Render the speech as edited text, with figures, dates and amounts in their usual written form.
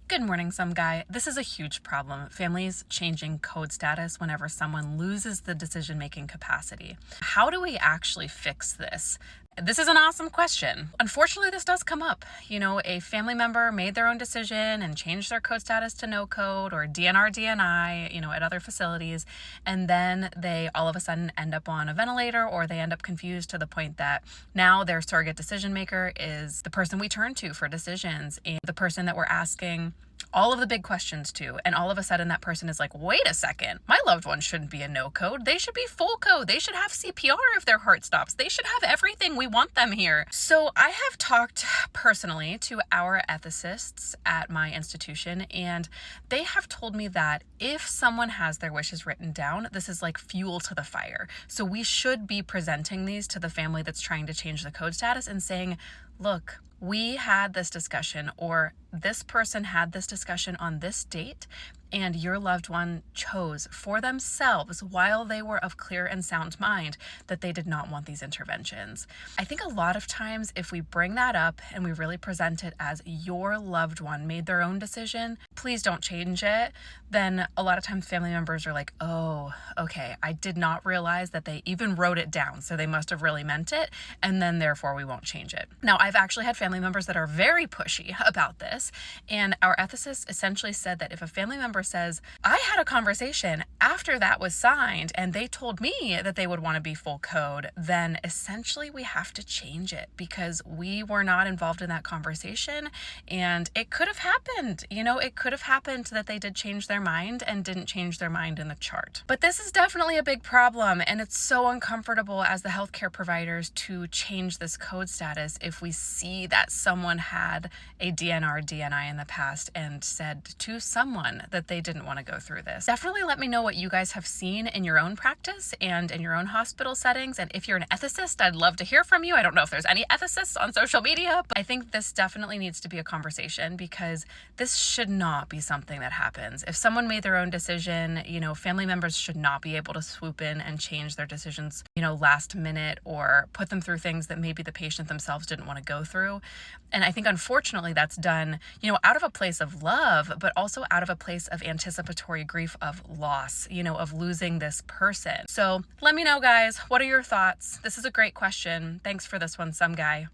Good morning, some guy. This is a huge problem. Families changing code status whenever someone loses the decision-making capacity. How do we actually fix this? This is an awesome question. Unfortunately, this does come up. A family member made their own decision and changed their code status to no code or DNR, DNI, at other facilities. And then they all of a sudden end up on a ventilator, or they end up confused to the point that now their surrogate decision maker is the person we turn to for decisions and the person that we're asking all of the big questions to. And all of a sudden that person is like, wait a second, my loved one shouldn't be a no code. They should be full code. They should have CPR if their heart stops. They should have everything. We want them here. So I have talked personally to our ethicists at my institution, and they have told me that if someone has their wishes written down, this is like fuel to the fire. So we should be presenting these to the family that's trying to change the code status and saying, look, we had this discussion, or this person had this discussion on this date, and your loved one chose for themselves, while they were of clear and sound mind, that they did not want these interventions. I think a lot of times if we bring that up and we really present it as your loved one made their own decision, please don't change it, then a lot of times family members are like, oh, okay, I did not realize that they even wrote it down, so they must have really meant it, and then therefore we won't change it. Now, I've actually had family members that are very pushy about this, and our ethicist essentially said that if a family member says, I had a conversation after that was signed and they told me that they would want to be full code, then essentially we have to change it because we were not involved in that conversation, and it could have happened. It could have happened that they did change their mind and didn't change their mind in the chart. But this is definitely a big problem, and it's so uncomfortable as the healthcare providers to change this code status if we see that someone had a DNR, DNI in the past and said to someone that they didn't want to go through this. Definitely let me know what you guys have seen in your own practice and in your own hospital settings. And if you're an ethicist, I'd love to hear from you. I don't know if there's any ethicists on social media, but I think this definitely needs to be a conversation because this should not be something that happens. If someone made their own decision, family members should not be able to swoop in and change their decisions, last minute, or put them through things that maybe the patient themselves didn't want to go through. And I think unfortunately that's done, out of a place of love, but also out of a place of anticipatory grief of loss, of losing this person. So let me know, guys, what are your thoughts? This is a great question. Thanks for this one, some guy.